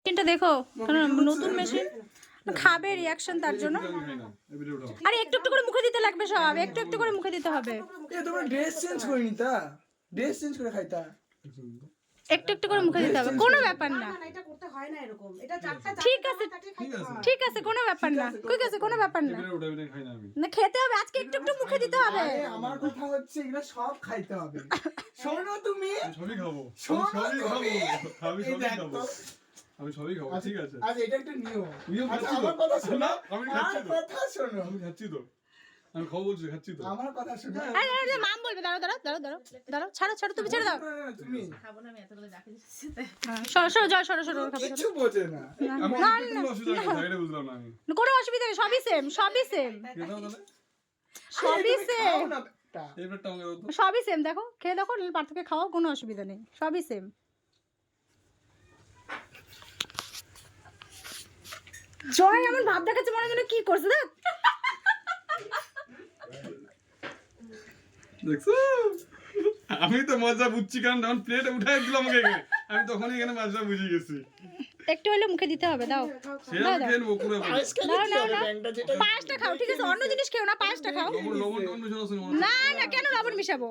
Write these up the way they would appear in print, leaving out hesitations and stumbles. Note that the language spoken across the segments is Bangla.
মেশিনটা দেখো, নতুন মেশিন খাবে রিয়াকশন তার জন্য। আরে একটু একটু করে মুখে দিতে লাগবে, সব একটু একটু করে মুখে দিতে হবে। তোমরা ড্রেস চেঞ্জ করিনি তা, ড্রেস চেঞ্জ করে খাইতা, একটু একটু করে মুখে দিতে হবে, কোনো ব্যাপার না। এটা করতে হয় না এরকম, এটা চারটা ঠিক আছে ঠিক আছে, কোনো ব্যাপার না, ঠিক আছে কোনো ব্যাপার না। না খেতে হবে আজকে, একটু একটু মুখে দিতে হবে। আমার কথা হচ্ছে এগুলো সব খাইতে হবে। শোনো তুমি, সবই খাবো, শোনো সবই খাবো, তুমি, আমি এই সবই দেখো, খাবো, আমি সবই খাবো, ঠিক আছে। আজ এটা একটা নিয়ম। নিয়ম আচ্ছা, খাচ্ছি তো। আমার কথা শোনো, আমি খাচ্ছি আমার তো। কথা শোনো, আমি খাচ্ছি তো, আমি খাবো বলছি, খাচ্ছি তো। আমার কথা শোনো। আরে আরে মাম বলবে, দাঁড়াও দাঁড়াও দাঁড়াও দাঁড়াও দাঁড়াও, ছাড়ো ছাড়ো, তুমি ছেড়ে দাও। তুমি খাবো না আমি এতগুলো যাকে দিচ্ছি। সরো সরো, জয় সরো সরো, খাবে কিছু বোঝে না। আমি না, একটু কোনো অসুবিধা নেই, এটা বুঝলাম না আমি। কোনো অসুবিধা নেই, সবই সেম, সবই সেম, খেয়ে দাও তাহলে, সবই তুমি সেম, খাও না একটা। এই প্লেটটা আমাকে দাও তো। সবই সেম। দেখো খেয়ে দেখো, পার্থক্য খাওয়া কোনো অসুবিধা নেই, সবই সেম। জয় এমন ভাব দেখাচ্ছে মনে হয় কি করছে দেখ। দেখছো, আমি তো মজা বুঝছি, কারণ যখন প্লেটে উঠাই দিলাম আমাকে এখানে, আমি তখনই এখানে মজা বুঝে গেছি। একটু হলে মুখে দিতে হবে, দাও সে আমি খেয়ে নেবো পুরো। আজকাল দাও, কি দাও, হবে দাও। ব্যাংকটা যেটা পায়েসটা খাও, ঠিক আছে, অন্য জিনিস খেও না, পায়েসটা খাও। লবণ লবণ টবণ মিশানো আছে মনে হচ্ছে। না না, কেন লবণ মিশাবো?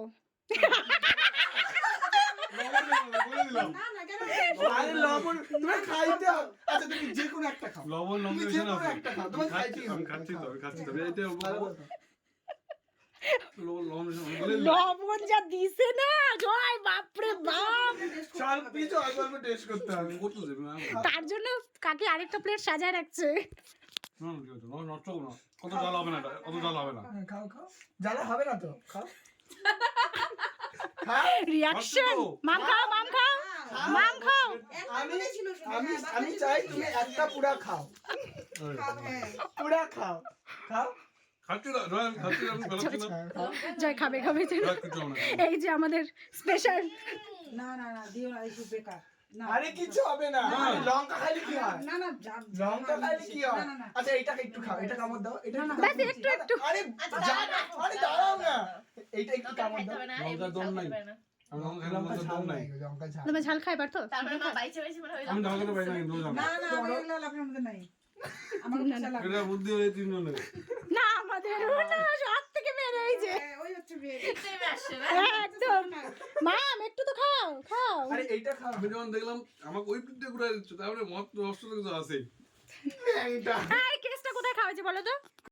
লবণ দেবো, বলে দিলাম। না না কেন আরে লবণ তুমি খাইতে হবে। আচ্ছা তুমি যে কোনো একটা খাও, লবণ লবণ তুমি যে মিশানো কোনো আছে। একটা খাও, তোমার খাচ্ছি খাইতেই তো, আমি হবে। খাচ্ছি তো, আমি খাচ্ছি তো, এইটা ভালো কথা। লবণ লবণ মিশানো আছে, বলে দিলাম। লবণ যা দিছে না জয়, বাপরে বাপ। চাল পিছু অল্প অল্প টেস্ট করতে হবে। করতে দেবে না, তার জন্য কাকি আরেকটা প্লেট সাজায় রাখছে। না না, ঠিক আছে, নষ্ট করবো না, কত জাল হবে না এটা, কত জাল হবে না। হ্যাঁ, খাও খাও, জ্বালা হবে না তো, খাও খাও। রিয়াকশন, মাম খাও, মাম খাও, মাম খাও। আমি আমি চাই তুমি একটা পুরা খাও, পুরা খাও, খাও খাচ্ছি না, জয়, আমি খাচ্ছি না, আমি বেরোচ্ছি না। খাও। জয় খাবে খাবে জয়। জয়, কিচ্ছু হবে না। এই যে আমাদের স্পেশাল। না না না দিও না, এইসব বেকার। না আরে কিছু হবে না, না। লঙ্কা খাইলে কি হয়? না না লঙ্কা খাইলে কি হয়? না না না আচ্ছা এটা একটু খাও, এটা কামড় দাও, এটা একটু ব্যাস কামড় একটু একটু। আরে আরে দাঁড়াও না, এইটা একটু কামড় দাও। লঙ্কার দম নাই, আমি লঙ্কা খেলে লঙ্কা লঙ্কার ঝাল দম নাই। নাই, লঙ্কা ঝাল। তুমি ঝাল খাই পারতো? তারপরে মা বাইচে বাইচে মনে হয় আমি ঝাল খেতে পারি না, কিন্তু ঝাল। না না আমি এগুলো আপনার মধ্যে নাই, আমার মধ্যে লাগবে। এটা বুদ্ধি হয়ে তিনজনের। না আমাদের সব থেকে বের এই যে ওই হচ্ছে বিয়ে। দেখতে আসছে না। একদম। মাম একটু তো খাও খাও। আরে এইটা খাও, আমি যখন দেখলাম আমাকে ওই প্লেটে ঘুরে দিচ্ছে, তারপরে মত নষ্ট তো কিছু আছে। এইটা এই কেসটা কোথায় খাওয়াছে বলো তো?